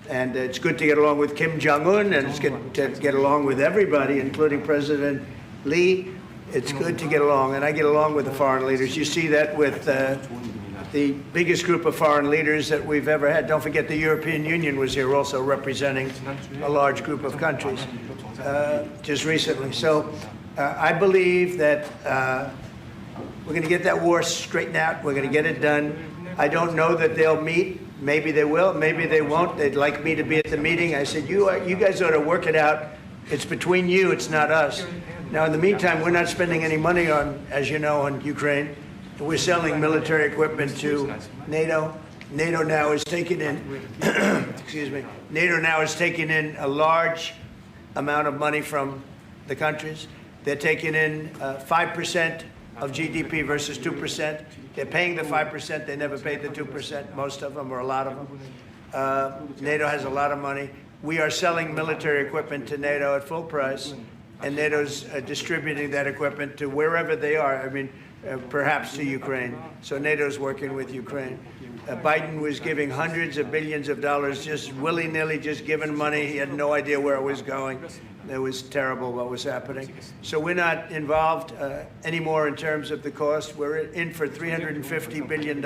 And it's good to get along with Kim Jong-un, and it's good to get along with everybody, including President Lee. It's good to get along, and I get along with the foreign leaders. You see that with the biggest group of foreign leaders that we've ever had. Don't forget the European Union was here also representing a large group of countries just recently. So I believe that we're going to get that war straightened out. We're going to get it done. I don't know that they'll meet. Maybe they will. Maybe they won't. They'd like me to be at the meeting. I said, you guys ought to work it out. It's between you. It's not us. Now, in the meantime, we're not spending any money on, as you know, on Ukraine. We're selling military equipment to NATO. NATO now is taking in, excuse me, NATO now is taking in a large amount of money from the countries. They're taking in 5% of GDP versus 2%. They're paying the 5%. They never paid the 2%, most of them, or a lot of them. NATO has a lot of money. We are selling military equipment to NATO at full price, and NATO's distributing that equipment to wherever they are. I mean, perhaps to Ukraine. So NATO's working with Ukraine. Biden was giving hundreds of billions of dollars, just willy-nilly, just giving money. He had no idea where it was going. It was terrible what was happening. So we're not involved anymore in terms of the cost. We're in for $350 billion.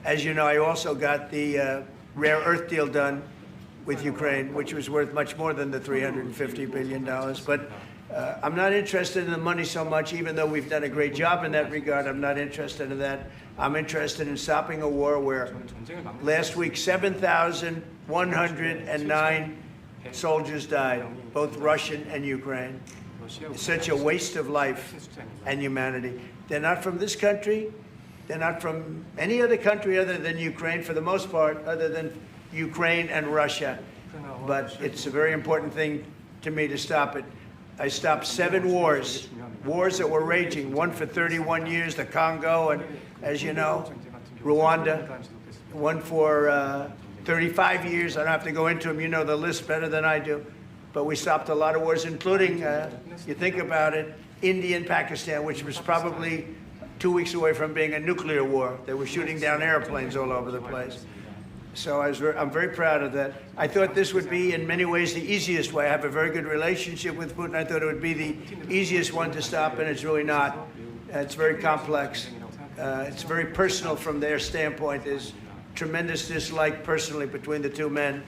As you know, I also got the rare earth deal done with Ukraine, which was worth much more than the $350 billion. But I'm not interested in the money so much, even though we've done a great job in that regard. I'm not interested in that. I'm interested in stopping a war where last week 7,109 soldiers died, both Russian and Ukraine. It's such a waste of life and humanity. They're not from this country. They're not from any other country other than Ukraine, for the most part, other than Ukraine and Russia. But it's a very important thing to me to stop it. I stopped 7 wars that were raging, one for 31 years, the Congo, and as you know, Rwanda, one for 35 years. I don't have to go into them. You know the list better than I do. But we stopped a lot of wars, including, you think about it, India and Pakistan, which was probably 2 weeks away from being a nuclear war. They were shooting down airplanes all over the place. So I'm very proud of that. I thought this would be, in many ways, the easiest way. I have a very good relationship with Putin. I thought it would be the easiest one to stop, and it's really not. It's very complex. It's very personal from their standpoint. There's tremendous dislike personally between the two men,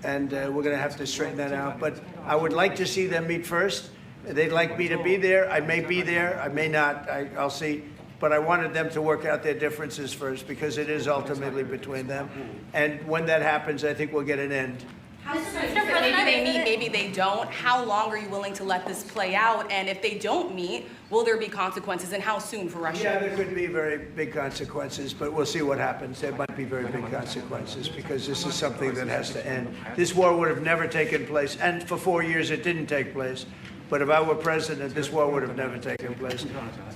and we're going to have to straighten that out. But I would like to see them meet first. They'd like me to be there. I may be there. I may not. I'll see. But I wanted them to work out their differences first, because it is ultimately between them. And when that happens, I think we'll get an end. Maybe they meet, maybe they don't. How long are you willing to let this play out? And if they don't meet, will there be consequences, and how soon for Russia? Yeah, there could be very big consequences, but we'll see what happens. There might be very big consequences, because this is something that has to end. This war would have never taken place, and for 4 years it didn't take place. But if I were president, this war would have never taken place.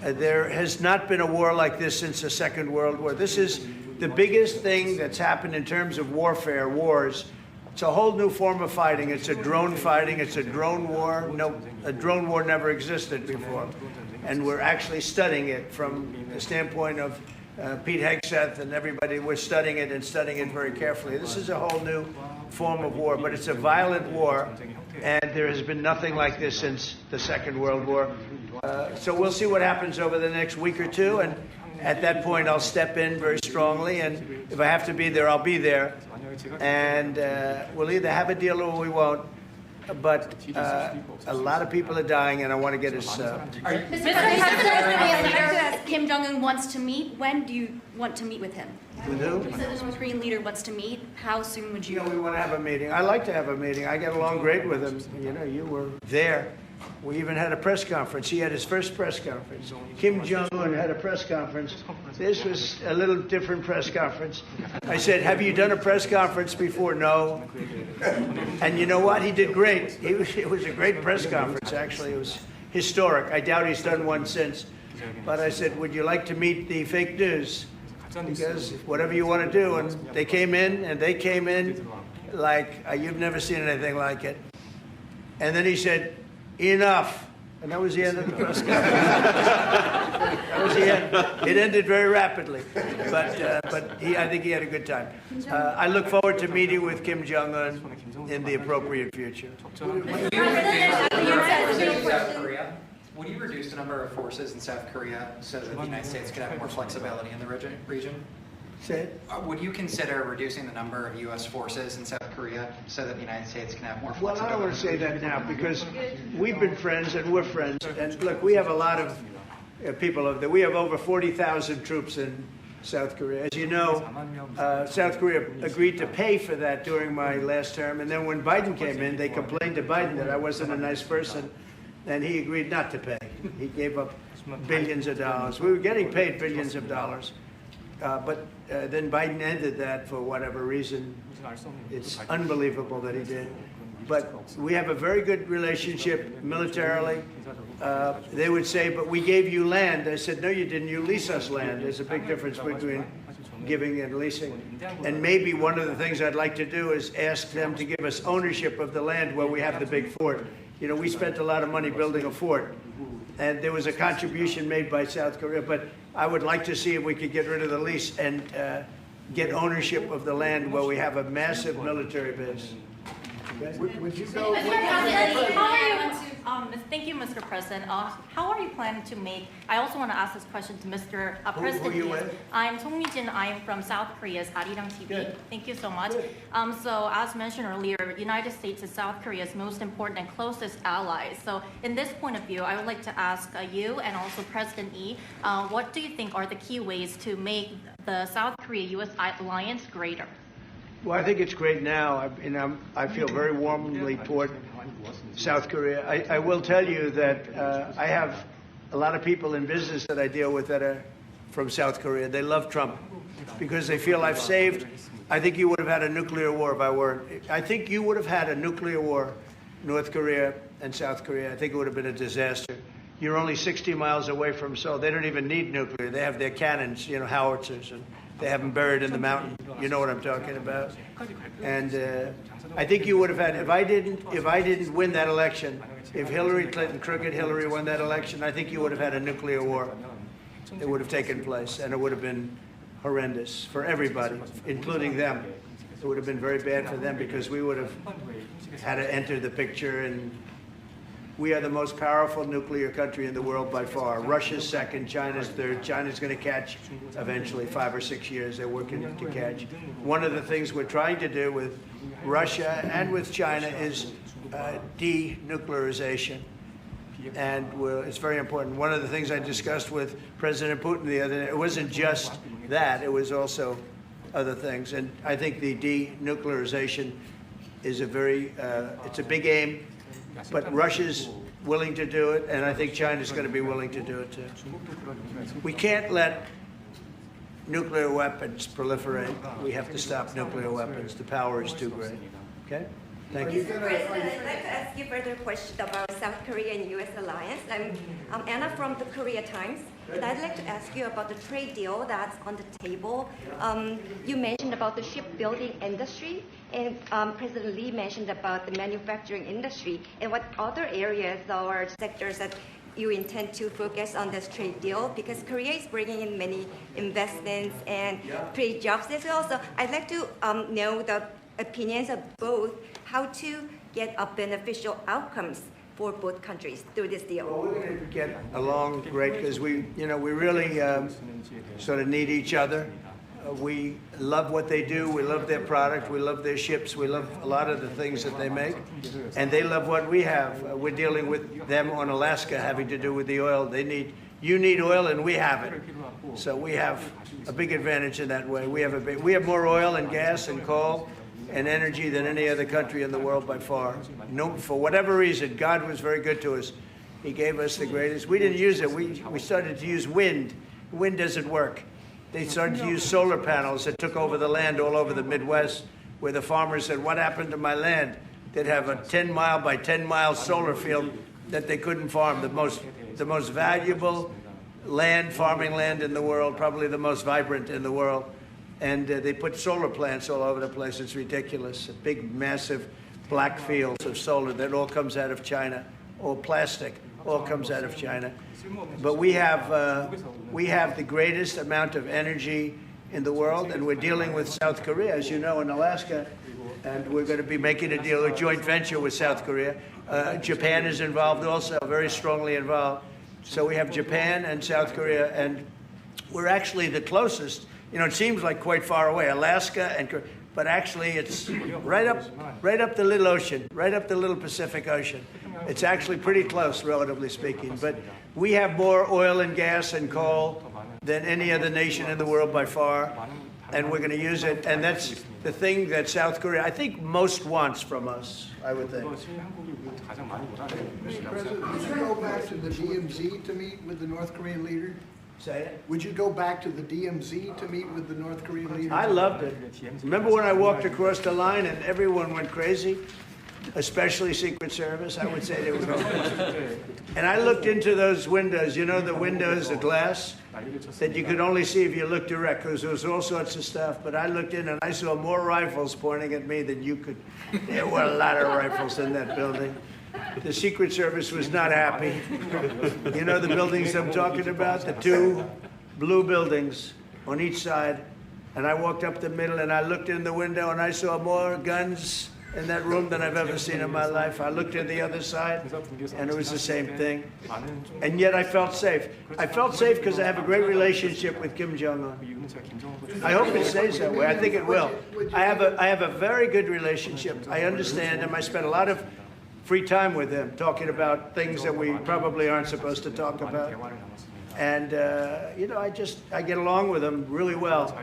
There has not been a war like this since the Second World War. This is the biggest thing that's happened in terms of warfare, wars. It's a whole new form of fighting. It's a drone fighting. It's a drone war. No, a drone war never existed before. And we're actually studying it from the standpoint of Pete Hegseth and everybody. We're studying it and studying it very carefully. This is a whole new form of war, but it's a violent war. And there has been nothing like this since the Second World War. So we'll see what happens over the next week or two. And at that point, I'll step in very strongly. And if I have to be there, I'll be there. And we'll either have a deal or we won't. But a lot of people are dying, and I want to get us... Mr. President, Kim Jong-un wants to meet. When do you want to meet with him? With who? You said the North Korean leader wants to meet. How soon would you? We want to have a meeting. I like to have a meeting. I get along great with him. You know, you were there. We even had a press conference. He had his first press conference. Kim Jong-un had a press conference. This was a little different press conference. I said, have you done a press conference before? No. And you know what? He did great. It was a great press conference, actually. It was historic. I doubt he's done one since. But I said, would you like to meet the fake news? Because whatever you want to do. And they came in like you've never seen anything like it. And then he said, enough. And that was the end of the press conference. That was the end. It ended very rapidly, but I think he had a good time. I look forward to meeting with Kim Jong-un in the appropriate future. Would you reduce the number of forces in South Korea so that the United States could have more flexibility in the region? Say it. Would you consider reducing the number of U.S. forces in South Korea so that the United States can have more Well, flexibility? I don't want to say that now because we've been friends and we're friends. And look, we have a lot of people over there. We have over 40,000 troops in South Korea. As you know, South Korea agreed to pay for that during my last term. And then when Biden came in, they complained to Biden that I wasn't a nice person. And he agreed not to pay. He gave up billions of dollars. We were getting paid billions of dollars. But then Biden ended that for whatever reason. It's unbelievable that he did. But we have a very good relationship militarily. They would say, but we gave you land. I said, no, you didn't. You lease us land. There's a big difference between giving and leasing. And maybe one of the things I'd like to do is ask them to give us ownership of the land where we have the big fort. You know, we spent a lot of money building a fort, and there was a contribution made by South Korea, but I would like to see if we could get rid of the lease and get ownership of the land where we have a massive military base. Okay? Would you go? Thank you, Mr. President. How are you planning to make? I also want to ask this question to Mr. President. Who are you with? I'm Song Mi-jin. I am from South Korea's Arirang TV. Good. Thank you so much. So, as mentioned earlier, United States is South Korea's most important and closest ally. So, in this point of view, I would like to ask you and also President Lee, what do you think are the key ways to make the South Korea-U.S. alliance greater? Well, I think it's great now. I feel very warmly toward South Korea. I will tell you that I have a lot of people in business that I deal with that are from South Korea. They love Trump because they feel I've saved. I think you would have had a nuclear war if I weren't. I think you would have had a nuclear war, North Korea and South Korea. I think it would have been a disaster. You're only 60 miles away from Seoul. They don't even need nuclear. They have their cannons, you know, howitzers, and they have them buried in the mountain. You know what I'm talking about. And I think you would have had, if I didn't win that election, if Hillary Clinton, crooked Hillary, won that election, I think you would have had a nuclear war. It would have taken place, and it would have been horrendous for everybody, including them. It would have been very bad for them because we would have had to enter the picture, and we are the most powerful nuclear country in the world by far. Russia's second, China's third. China's going to catch eventually, 5 or 6 years. They're working to catch. One of the things we're trying to do with Russia and with China is denuclearization. And it's very important. One of the things I discussed with President Putin the other day, it wasn't just that, it was also other things. And I think the denuclearization is it's a big aim. But Russia's willing to do it, and I think China's going to be willing to do it too. We can't let nuclear weapons proliferate. We have to stop nuclear weapons. The power is too great. Okay? Thank you. Mr. President, I'd like to ask you further question about South Korea and U.S. alliance. I'm Anna from the Korea Times, and I'd like to ask you about the trade deal that's on the table. You mentioned about the shipbuilding industry, and President Lee mentioned about the manufacturing industry, and what other areas or sectors that you intend to focus on this trade deal, because Korea is bringing in many investments and create jobs as well. So I'd like to know the opinions of both, how to get a beneficial outcomes for both countries through this deal. Well, we're going to get along great because we really sort of need each other. We love what they do. We love their product. We love their ships. We love a lot of the things that they make. And they love what we have. We're dealing with them on Alaska having to do with the oil. You need oil and we have it. So we have a big advantage in that way. We have more oil and gas and coal and energy than any other country in the world by far. No, for whatever reason, God was very good to us. He gave us the greatest. We didn't use it. We started to use wind. Wind doesn't work. They started to use solar panels that took over the land all over the Midwest, where the farmers said, what happened to my land? They'd have a 10-mile by 10-mile solar field that they couldn't farm, the most valuable farming land in the world, probably the most vibrant in the world. And they put solar plants all over the place. It's ridiculous. Big, massive black fields of solar that all comes out of China, all plastic. all comes out of China. But we have the greatest amount of energy in the world, and we're dealing with South Korea, as you know, in Alaska, and we're going to be making a deal, a joint venture with South Korea. Japan is involved also, very strongly involved. So we have Japan and South Korea, and we're actually the closest. You know, it seems like quite far away, Alaska and Korea, but actually it's right up the little ocean, right up the little Pacific Ocean. It's actually pretty close, relatively speaking. But we have more oil and gas and coal than any other nation in the world by far, and we're going to use it. And that's the thing that South Korea, I think, most wants from us, I would think. Mr. President, would you go back to the DMZ to meet with the North Korean leader? Say it. Would you go back to the DMZ to meet with the North Korean leader? I loved it. Remember when I walked across the line and everyone went crazy? Especially Secret Service, I would say they were going crazy. And I looked into those windows, you know, the windows, the glass, that you could only see if you looked direct, because there was all sorts of stuff. But I looked in and I saw more rifles pointing at me than you could. There were a lot of rifles in that building. The Secret Service was not happy. You know the buildings I'm talking about? The two blue buildings on each side. And I walked up the middle and I looked in the window and I saw more guns in that room than I've ever seen in my life. I looked at the other side and it was the same thing. And yet I felt safe. I felt safe because I have a great relationship with Kim Jong-un. I hope it stays that way. I think it will. I have a very good relationship. I understand him. I spent a lot of free time with him, talking about things that we probably aren't supposed to talk about. And, you know, I get along with him really well.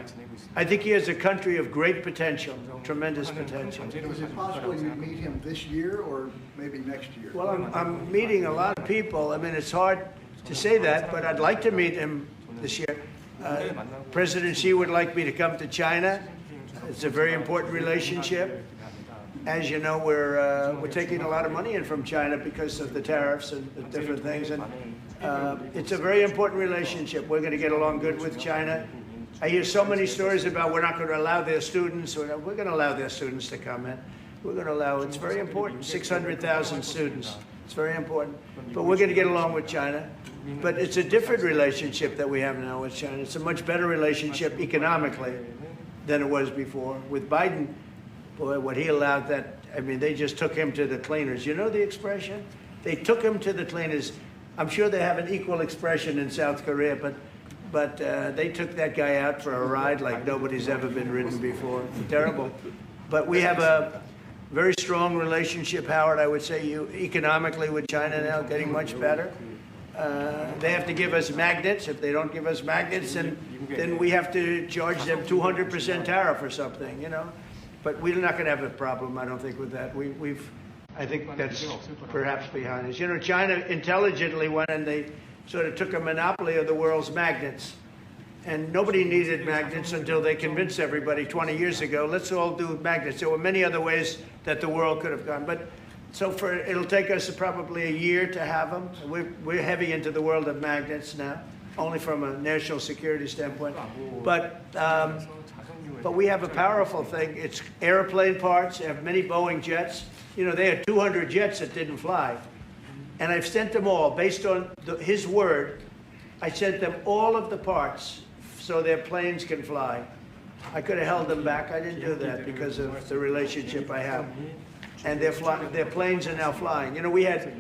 I think he has a country of great potential, tremendous potential. Is it possible you'd meet him this year or maybe next year? Well, I'm meeting a lot of people. I mean, it's hard to say that, but I'd like to meet him this year. President Xi would like me to come to China. It's a very important relationship. As you know, we're taking a lot of money in from China because of the tariffs and the different things. And it's a very important relationship. We're going to get along good with China. I hear so many stories about we're not going to allow their students. We're going to allow their students to come in. We're going to allow, it's very important, 600,000 students. It's very important. But we're going to get along with China. But it's a different relationship that we have now with China. It's a much better relationship economically than it was before. With Biden, boy, what he allowed that, I mean, they just took him to the cleaners. You know the expression? They took him to the cleaners. I'm sure they have an equal expression in South Korea, but they took that guy out for a ride like nobody's ever been ridden before. Terrible. But we have a very strong relationship, Howard, I would say, economically with China now, getting much better. They have to give us magnets. If they don't give us magnets, then we have to charge them 200% tariff or something, you know. But we're not going to have a problem, I don't think, with that. I think that's perhaps behind us. You know, China intelligently went and they sort of took a monopoly of the world's magnets. And nobody needed magnets until they convinced everybody 20 years ago, let's all do magnets. There were many other ways that the world could have gone. But so it'll take us probably a year to have them. We're heavy into the world of magnets now, only from a national security standpoint. But we have a powerful thing. It's airplane parts. They have many Boeing jets. You know, they had 200 jets that didn't fly. And I've sent them all, based on his word, I sent them all of the parts so their planes can fly. I could have held them back. I didn't do that because of the relationship I have. And their planes are now flying. You know, we had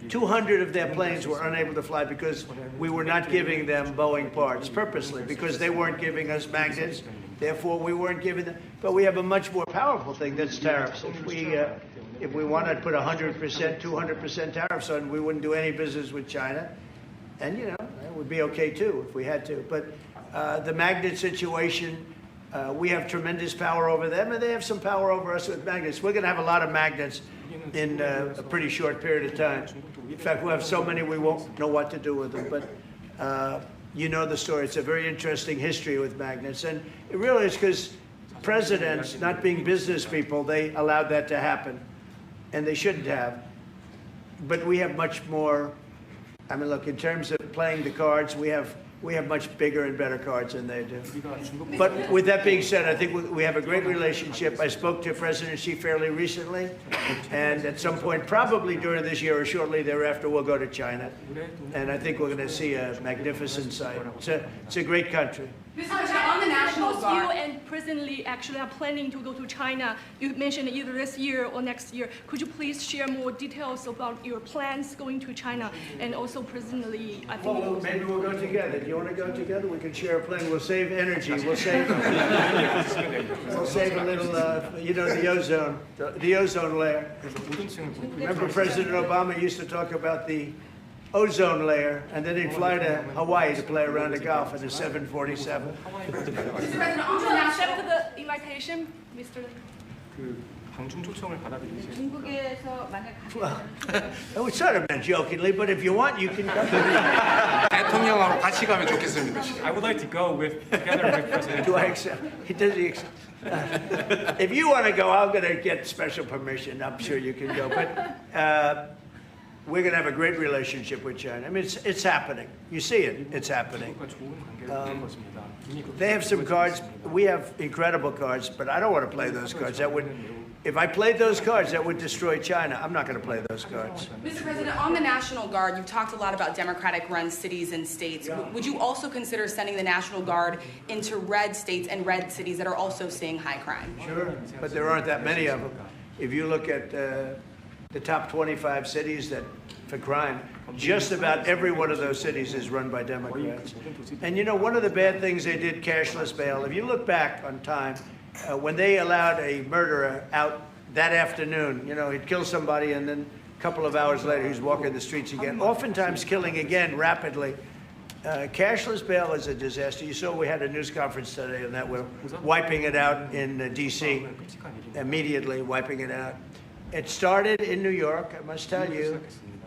200 of their planes were unable to fly because we were not giving them Boeing parts purposely, because they weren't giving us magnets. Therefore, we weren't giving them. But we have a much more powerful thing, that's tariffs. If we wanted to put 100%, 200% tariffs on, we wouldn't do any business with China. And, you know, it would be okay, too, if we had to. But the magnet situation, we have tremendous power over them, and they have some power over us with magnets. We're going to have a lot of magnets in a pretty short period of time. In fact, we'll have so many we won't know what to do with them. But you know the story. It's a very interesting history with magnets. And it really is because presidents, not being business people, they allowed that to happen. And they shouldn't have. But we have much more. I mean, look, in terms of playing the cards, we have We have much bigger and better cards than they do. But with that being said, I think we have a great relationship. I spoke to President Xi fairly recently, and at some point, probably during this year or shortly thereafter, we'll go to China. And I think we're going to see a magnificent sight. It's a great country. Mr. President, on the National You Guard. and President Lee actually are planning to go to China. You mentioned either this year or next year. Could you please share more details about your plans going to China? And also President Lee, I think. Well, maybe we'll go together. Do you want to go together? We can share a plane. We'll save energy. We'll save a little, you know, the ozone layer. Remember President Obama used to talk about the ozone layer, and then he'd fly to Hawaii to play around the Gulf in a 747. Mr. President, on the Would you National accept the invitation, Mr. Lee? 방중 초청을 받아들이세요. 중국에서 만약 Well, it sort of meant jokingly, but if you want, you can come. 대통령하고 같이 가면 좋겠습니다. I would like to go together with President. Do I accept? Does he accept? If you want to go, I'm going to get special permission. I'm sure you can go. But we're going to have a great relationship with China. I mean, it's happening. You see it. It's happening. They have some cards. We have incredible cards, but I don't want to play those cards. If I played those cards, that would destroy China. I'm not going to play those cards. Mr. President, on the National Guard, you've talked a lot about Democratic-run cities and states. Would you also consider sending the National Guard into red states and red cities that are also seeing high crime? Sure, but there aren't that many of them. If you look at the top 25 cities for crime, just about every one of those cities is run by Democrats. And you know, one of the bad things they did, cashless bail, if you look back on time, when they allowed a murderer out that afternoon, you know, he'd kill somebody and then a couple of hours later he's walking the streets again, oftentimes killing again rapidly. Cashless bail is a disaster. You saw we had a news conference today on that. We're wiping it out in D.C., immediately wiping it out. It started in New York, I must tell you,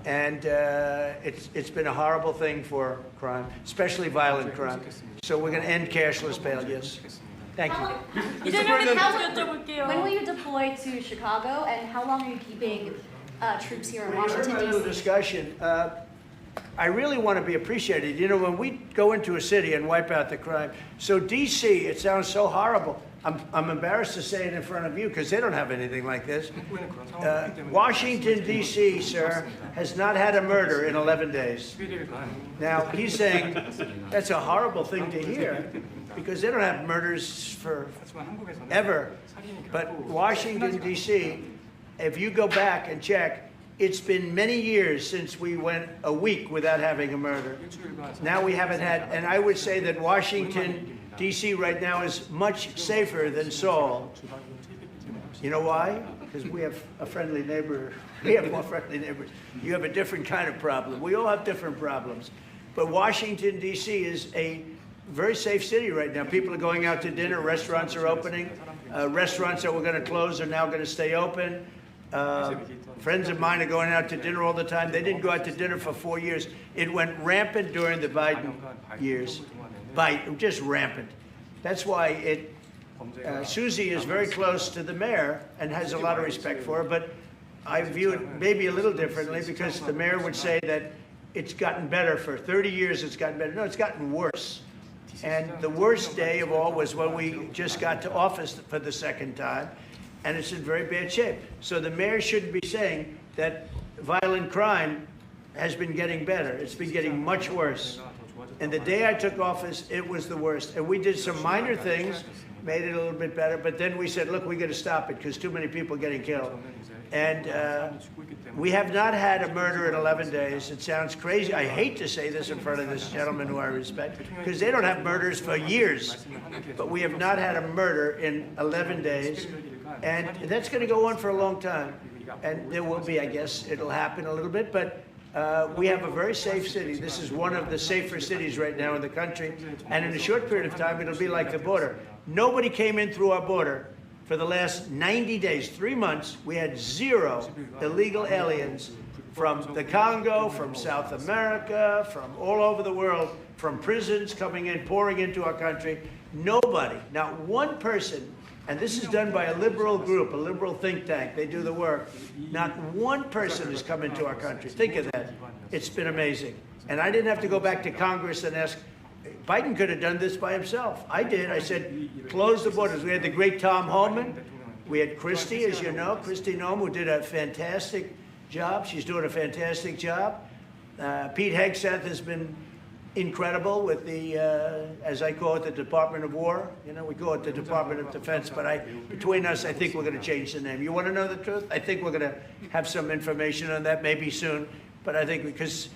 and it's been a horrible thing for crime, especially violent crime. So we're going to end cashless bail, yes. Thank you. When will you deploy to Chicago, and how long are you keeping troops here in Washington, We're having a little D.C.? discussion. I really want to be appreciated. You know, when we go into a city and wipe out the crime, so D.C., it sounds so horrible. I'm embarrassed to say it in front of you because they don't have anything like this. Washington, D.C., sir, has not had a murder in 11 days. Now, he's saying that's a horrible thing to hear because they don't have murders for ever. But Washington, D.C., if you go back and check, it's been many years since we went a week without having a murder. Now we haven't had, and I would say that Washington, D.C. right now is much safer than Seoul. You know why? Because we have a friendly neighbor. We have more friendly neighbors. You have a different kind of problem. We all have different problems. But Washington, D.C. is a very safe city right now. People are going out to dinner. Restaurants are opening. Restaurants that were going to close are now going to stay open. Friends of mine are going out to dinner all the time. They didn't go out to dinner for 4 years. It went rampant during the Biden years. Just rampant. That's why Susie is very close to the mayor and has a lot of respect for her, but I view it maybe a little differently because the mayor would say that it's gotten better for 30 years, it's gotten better. No, it's gotten worse. And the worst day of all was when we just got to office for the second time, and it's in very bad shape. So the mayor shouldn't be saying that violent crime has been getting better. It's been getting much worse. And the day I took office, it was the worst. And we did some minor things, made it a little bit better, but then we said, look, we got to stop it because too many people are getting killed. And we have not had a murder in 11 days. It sounds crazy. I hate to say this in front of this gentleman who I respect, because they don't have murders for years. But we have not had a murder in 11 days. And that's going to go on for a long time. And there will be, I guess, it'll happen a little bit, but we have a very safe city. This is one of the safer cities right now in the country. And in a short period of time, it'll be like the border. Nobody came in through our border for the last 90 days, 3 months. We had 0 illegal aliens from the Congo, from South America, from all over the world, from prisons coming in, pouring into our country. Nobody, not one person, and this is done by a liberal group, a liberal think tank. They do the work. Not one person has come into our country. Think of that. It's been amazing. And I didn't have to go back to Congress and ask, Biden could have done this by himself. I did. I said, close the borders. We had the great Tom Homan. We had Christie, as you know, Christie Noem, who did a fantastic job. She's doing a fantastic job. Pete Hegseth has been incredible with the, as I call it, the Department of War. You know, we call it the Department of Defense, but between us, I think we're going to change the name. You want to know the truth? I think we're going to have some information on that maybe soon, but I think because,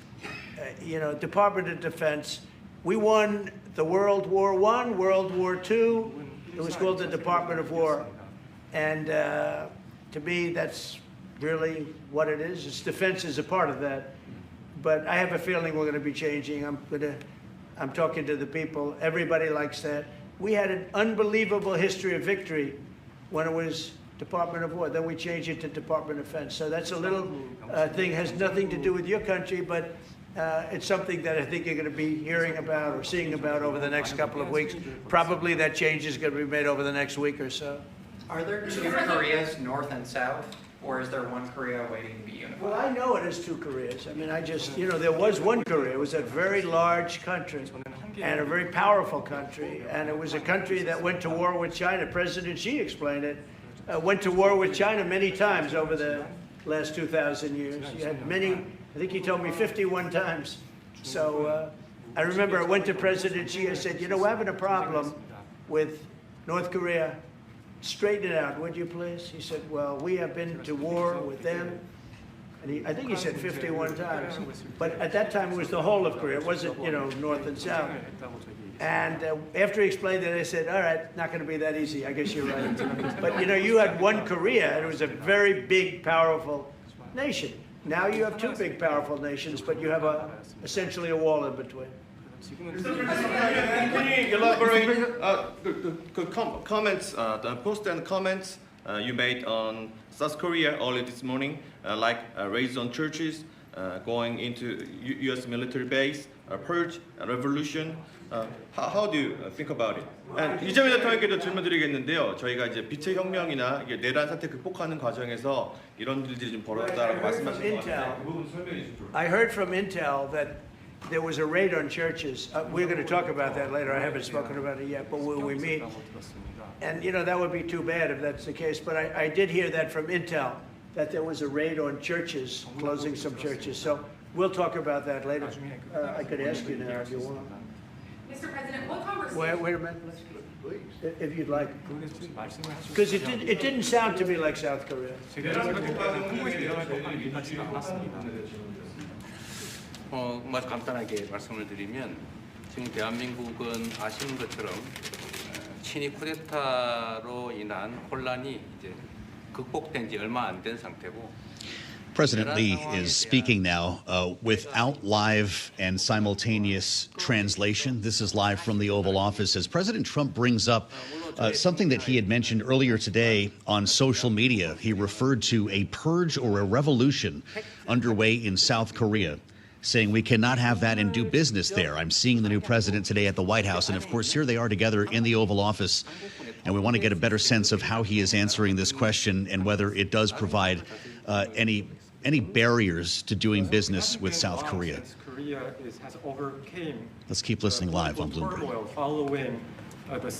you know, Department of Defense, we won the World War I, World War II. It was called the Department of War. And to me, that's really what it is. It's defense is a part of that. But I have a feeling we're going to be changing. I'm talking to the people. Everybody likes that. We had an unbelievable history of victory when it was Department of War. Then we changed it to Department of Defense. So that's a little thing, has nothing to do with your country, but it's something that I think you're going to be hearing about or seeing about over the next couple of weeks. Probably that change is going to be made over the next week or so. Are there two Koreas, North and South, or is there one Korea waiting to be unified? Well, I know it is two Koreas. I mean, you know, there was one Korea. It was a very large country and a very powerful country. And it was a country that went to war with China. President Xi explained it. Went to war with China many times over the last 2,000 years. You had many, I think he told me 51 times. So I remember I went to President Xi. I said, you know, we're having a problem with North Korea. Straighten it out, would you please? He said, well, we have been to war with them. And I think he said 51 times. But at that time, it was the whole of Korea. It wasn't, you know, North and South. And after he explained it, I said, all right, not going to be that easy. I guess you're right. But, you know, you had one Korea, and it was a very big, powerful nation. Now you have two big, powerful nations, but you have essentially a wall in between. Can you elaborate the comments, the post and comments you made on South Korea early this morning, like raids on churches, going into U.S. military base, purge, revolution. How do you think about it? And 이재명 대통령께도 질문드리겠는데요. 저희가 이제 빛의 혁명이나 내란 사태 극복하는 과정에서 이런 일들이 좀 벌어졌다라고 말씀하신 것 같아요. 그 부분 설명해 주시죠. I heard from Intel that there was a raid on churches. We're going to talk about that later. I haven't spoken about it yet, but when we meet. And, you know, that would be too bad if that's the case. But I did hear that from Intel, that there was a raid on churches, closing some churches. So we'll talk about that later. I could ask you now if you want. Mr. President, what conversation? Wait a minute. If you'd like. Because it didn't sound to me like South Korea. 뭐 간단하게 말씀을 드리면 지금 대한민국은 아시는 것처럼 친위 쿠데타로 인한 혼란이 이제 극복된 지 얼마 안 된 상태고. President Lee is speaking now without live and simultaneous translation. This is live from the Oval Office as President Trump brings up something that he had mentioned earlier today on social media. He referred to a purge or a revolution underway in South Korea, saying we cannot have that and do business there. I'm seeing the new president today at the White House, and of course here they are together in the Oval Office, and we want to get a better sense of how he is answering this question and whether it does provide any barriers to doing business with South Korea. Has overcame. Let's keep listening live on Bloomberg. Following the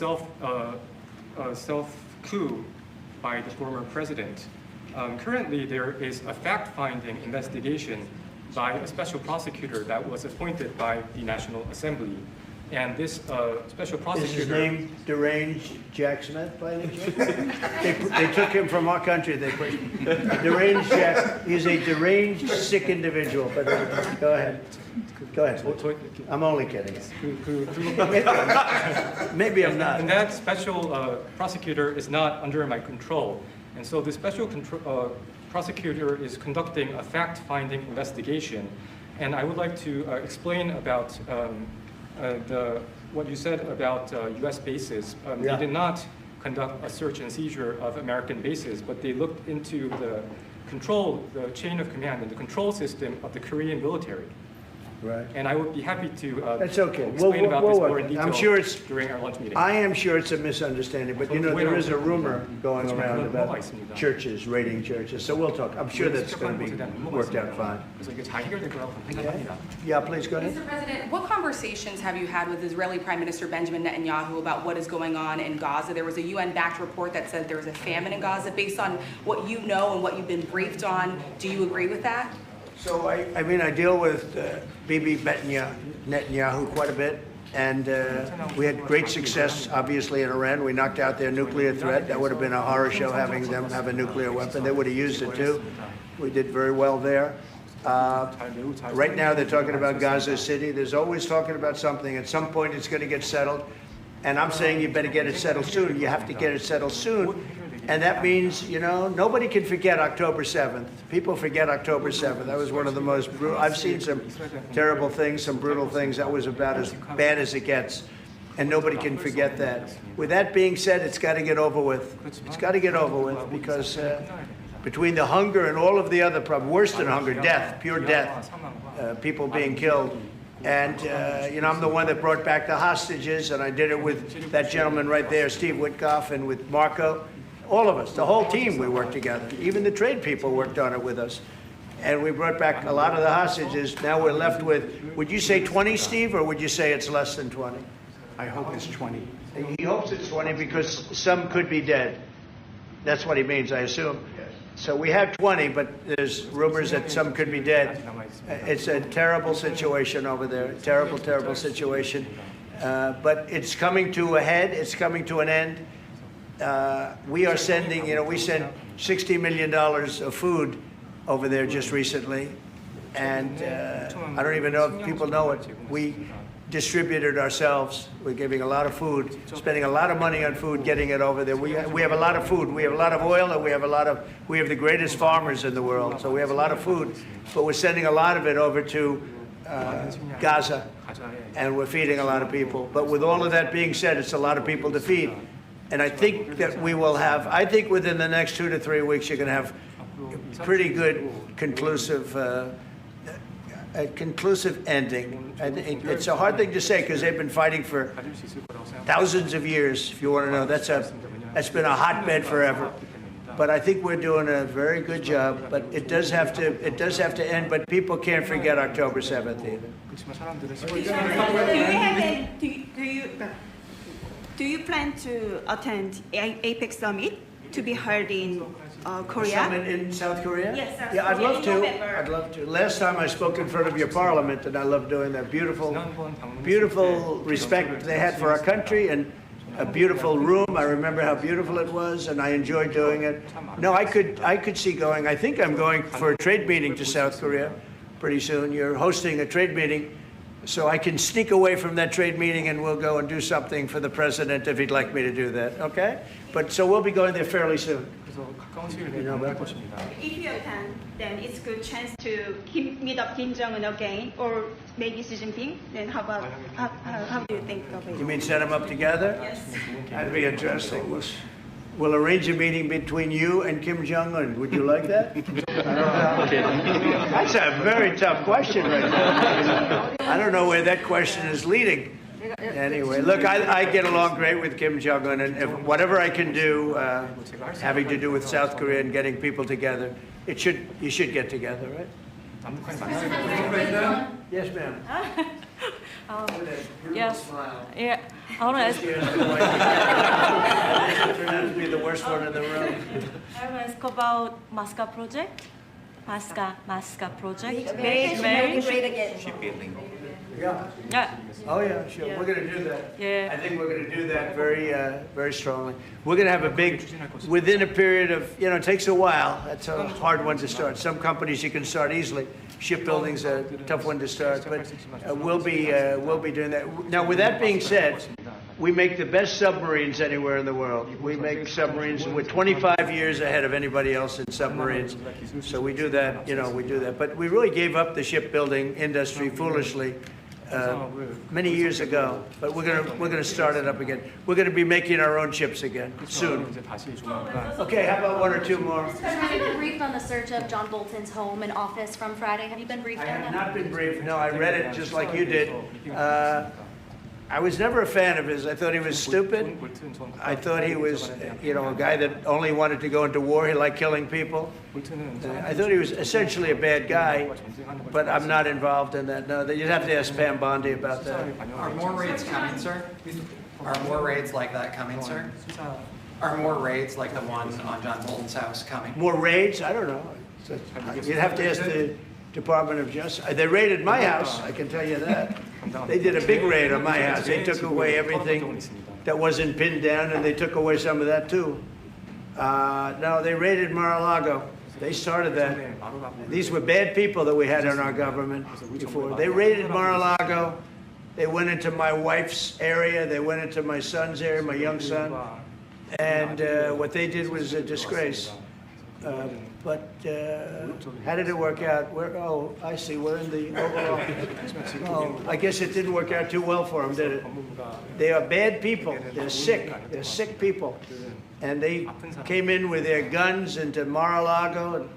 self-coup by the former president. Currently, there is a fact-finding investigation by a special prosecutor that was appointed by the National Assembly. And this special prosecutor... Is his name deranged Jack Smith, by any chance? They took him from our country. They put deranged Jack. He's a deranged, sick individual. But go ahead. Go ahead. I'm only kidding. Maybe I'm not. And that special prosecutor is not under my control. And so the special prosecutor is conducting a fact-finding investigation. And I would like to explain about what you said about U.S. bases. They did not conduct a search and seizure of American bases, but they looked into the chain of command and the control system of the Korean military. Right. And I would be happy to That's okay. explain about this more in detail I'm sure it's, during our lunch meeting. I am sure it's a misunderstanding, but you know, there is a rumor going around about churches raiding churches, so we'll talk. I'm sure that's going to be worked out fine. 그래서 이게 잘 해결될 거라고 생각합니다. Yeah, please go ahead. Mr. President, what conversations have you had with Israeli Prime Minister Benjamin Netanyahu about what is going on in Gaza? There was a UN-backed report that said there was a famine in Gaza. Based on what you know and what you've been briefed on, do you agree with that? So I mean, I deal with Bibi Netanyahu quite a bit, and we had great success, obviously, in Iran. We knocked out their nuclear threat. That would have been a horror show having them have a nuclear weapon. They would have used it too. We did very well there. Right now, they're talking about Gaza City. There's always talking about something. At some point, it's going to get settled. And I'm saying you better get it settled soon. You have to get it settled soon. And that means, you know, nobody can forget October 7th. People forget October 7th. That was one of the most brutal. I've seen some terrible things, some brutal things. That was about as bad as it gets. And nobody can forget that. With that being said, it's got to get over with. It's got to get over with because between the hunger and all of the other problems, worse than hunger, death, pure death, people being killed. And, you know, I'm the one that brought back the hostages, and I did it with that gentleman right there, Steve Witkoff, and with Marco. All of us, the whole team, we worked together. Even the trade people worked on it with us. And we brought back a lot of the hostages. Now we're left with, would you say 20, Steve, or would you say it's less than 20? I hope it's 20. He hopes it's 20 because some could be dead. That's what he means, I assume. So we have 20, but there's rumors that some could be dead. It's a terrible situation over there, terrible, terrible situation. But it's coming to a head, it's coming to an end. We are sending, you know, we sent $60 million of food over there just recently. And I don't even know if people know it. We distributed ourselves. We're giving a lot of food, spending a lot of money on food, getting it over there. We have a lot of food. We have a lot of oil, and we have the greatest farmers in the world. So we have a lot of food, but we're sending a lot of it over to Gaza, and we're feeding a lot of people. But with all of that being said, it's a lot of people to feed. And I think that we will have, I think within the next 2 to 3 weeks, you're going to have pretty good conclusive ending. And it's a hard thing to say because they've been fighting for thousands of years, if you want to know. That's been a hotbed forever. But I think we're doing a very good job. But it does have to end. But people can't forget October 7th either. Do you plan to attend APEC Summit to be held in Korea? Summit in South Korea? Yes, South yeah, I'd Korea love to. I'd love to. Last time I spoke in front of your parliament, and I love doing that. Beautiful respect they had for our country, and a beautiful room. I remember how beautiful it was, and I enjoyed doing it. No, I could see going. I think I'm going for a trade meeting to South Korea pretty soon. You're hosting a trade meeting. So I can sneak away from that trade meeting and we'll go and do something for the president if he'd like me to do that, okay? But so we'll be going there fairly soon. You know about that? If you attend, then it's a good chance to meet up Kim Jong-un again or maybe Xi Jinping. Then how do you think of it? You mean set them up together? Yes. That'd be interesting. We'll arrange a meeting between you and Kim Jong-un. Would you like that? That's a very tough question right now. I don't know where that question is leading. Anyway, look, I get along great with Kim Jong-un, and if whatever I can do having to do with South Korea and getting people together, you should get together, right? Yes, ma'am. Yes. Yeah. I want to ask. Turned out to be the worst one in the room. I want to ask about Masca project. Masca project. Make great again. Shipbuilding. Yeah. Oh yeah, sure. Yeah. We're going to do that. Yeah. I think we're going to do that very strongly. We're going to have a big, within a period of, you know, it takes a while. That's a hard one to start. Some companies you can start easily. Shipbuilding's a tough one to start, but we'll be doing that. Now, with that being said, we make the best submarines anywhere in the world. We make submarines. We're 25 years ahead of anybody else in submarines. So we do that, you know, we do that. But we really gave up the shipbuilding industry foolishly many years ago, but we're gonna start it up again. We're gonna be making our own ships again soon. Okay, how about one or two more? Have you been briefed on the search of John Bolton's home and office from Friday? Have you been briefed I on have that? not been briefed. No, I read it just like you did. I was never a fan of his. I thought he was stupid. I thought he was, you know, a guy that only wanted to go into war. He liked killing people. I thought he was essentially a bad guy, but I'm not involved in that. No, you'd have to ask Pam Bondi about that. Are more raids coming, sir? Are more raids like that coming, sir? Are more raids like the one on John Bolton's house coming? More raids? I don't know. You'd have to ask the Department of Justice. They raided my house, I can tell you that. They did a big raid on my house. They took away everything that wasn't pinned down, and they took away some of that too. No, they raided Mar-a-Lago. They started that. These were bad people that we had in our government before. They raided Mar-a-Lago. They went into my wife's area. They went into my son's area, my young son. And what they did was a disgrace. But how did it work out? Oh, I see. We're in the Oval Office. Oh, I guess it didn't work out too well for them, did it? They are bad people. They're sick. They're sick people. And they came in with their guns into Mar-a-Lago, and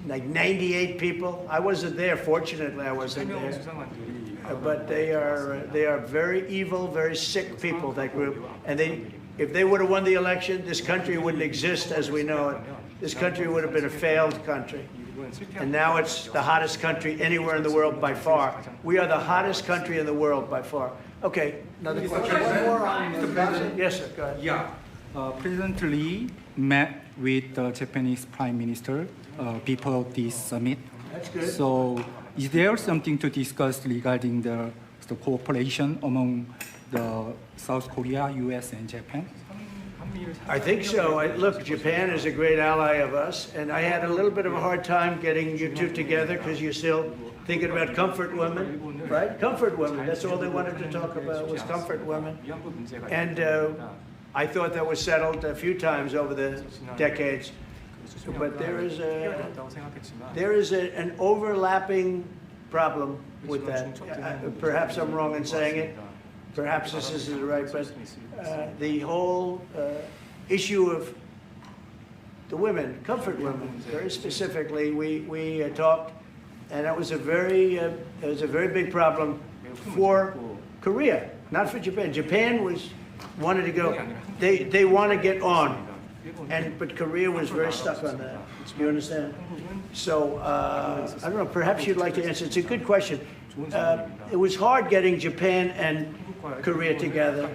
like 98 people. I wasn't there. Fortunately, I wasn't there. But they are very evil, very sick people, that group. And if they would have won the election, this country wouldn't exist as we know it. This country would have been a failed country. And now it's the hottest country anywhere in the world by far. We are the hottest country in the world by far. Okay, another question. One more on Gaza. Yes, sir, go ahead. Yeah. President Lee met with the Japanese Prime Minister before this summit. That's good. So is there something to discuss regarding the cooperation among the South Korea, US, and Japan? I think so. Look, Japan is a great ally of us, and I had a little bit of a hard time getting you two together because you're still thinking about comfort women, right? Comfort women. That's all they wanted to talk about was comfort women. And I thought that was settled a few times over the decades. But there is an overlapping problem with that. Perhaps I'm wrong in saying it. Perhaps this isn't right, but the whole issue of the women, comfort women, very specifically, we talked, and that was a very big problem for Korea, not for Japan. Japan wanted to go. They want to get on, but Korea was very stuck on that. You understand? So I don't know. Perhaps you'd like to answer. It's a good question. It was hard getting Japan and Korea together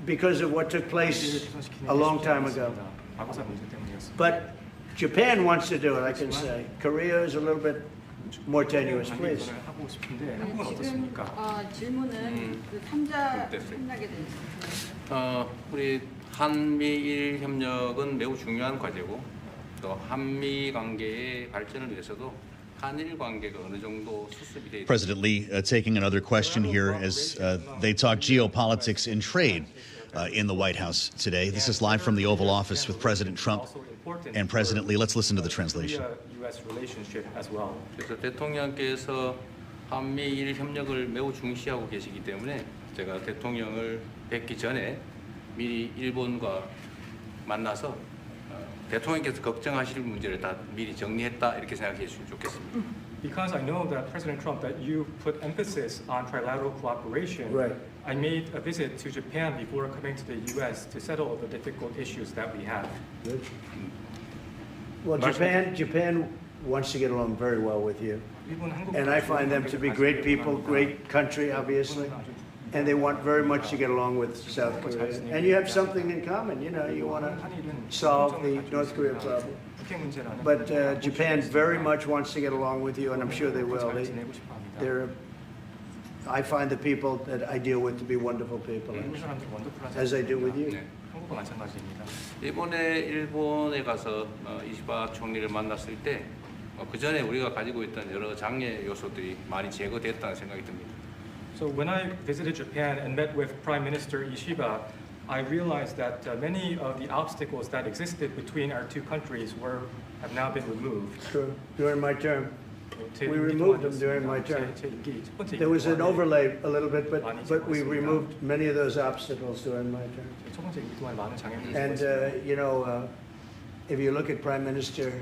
because of what took place a long time ago. But Japan wants to do it, I can say. Korea is a little bit more tenuous, please. 지금 질문은 그 3자 협력에 대해서. 우리 한미일 협력은 매우 중요한 과제고 또 한미 관계의 발전을 위해서도 한일 관계가 어느 정도 수습이 돼. President Lee taking another question here as they talk geopolitics and trade in the White House today. This is live from the Oval Office with President Trump and President Lee. Let's listen to the translation. 그래서 대통령께서 한미일 협력을 매우 중시하고 계시기 때문에 제가 대통령을 뵙기 전에 미리 일본과 만나서 대통령께서 걱정하실 문제를 다 미리 정리했다 이렇게 생각해 주시면 좋겠습니다. Because I know that President Trump, that you put emphasis on trilateral cooperation, right. I made a visit to Japan before coming to the U.S. to settle the difficult issues that we have. Good. Well, Japan wants to get along very well with you, and I find them to be great people, great country, obviously, and they want very much to get along with South Korea. And you have something in common, you know, you want to solve the North Korea problem. But Japan very much wants to get along with you, and I'm sure they will. I find the people that I deal with to be wonderful people, as I do with you. 이번에 일본에 가서 이시바 총리를 만났을 때 그 전에 우리가 가지고 있던 여러 장애 요소들이 많이 제거됐다는 생각이 듭니다. So when I visited Japan and met with Prime Minister Ishiba, I realized that many of the obstacles that existed between our two countries have now been removed. True. During my term. We removed them during my term. There was an overlay a little bit, but we removed many of those obstacles during my term. And, if you look at Prime Minister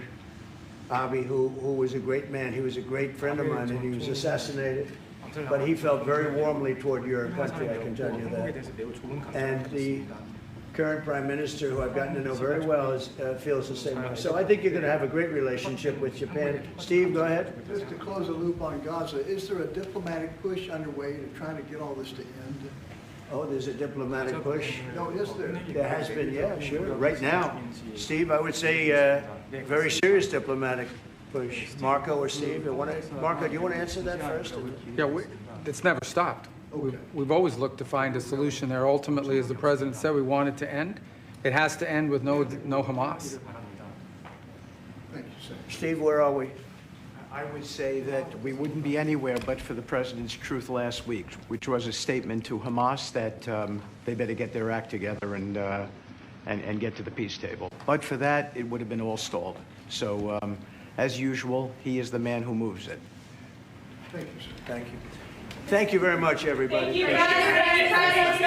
Abe, who was a great man, he was a great friend of mine, and he was assassinated. But he felt very warmly toward your country, I can tell you that. And the current Prime Minister, who I've gotten to know very well, feels the same way. So I think you're going to have a great relationship with Japan. Steve, go ahead. Just to close the loop on Gaza, is there a diplomatic push underway to try to get all this to end? Oh, there's a diplomatic push. No, is there? There has been, yeah, sure. Right now, Steve, I would say very serious diplomatic push. Marco or Steve, Marco, do you want to answer that first? Yeah, it's never stopped. We've always looked to find a solution there. Ultimately, as the president said, we want it to end. It has to end with no Hamas. Thank you, sir. Steve, where are we? I would say that we wouldn't be anywhere but for the president's truth last week, which was a statement to Hamas that they better get their act together and get to the peace table. But for that, it would have been all stalled. So, as usual, he is the man who moves it. Thank you, sir. Thank you. Thank you very much, everybody. Thank you.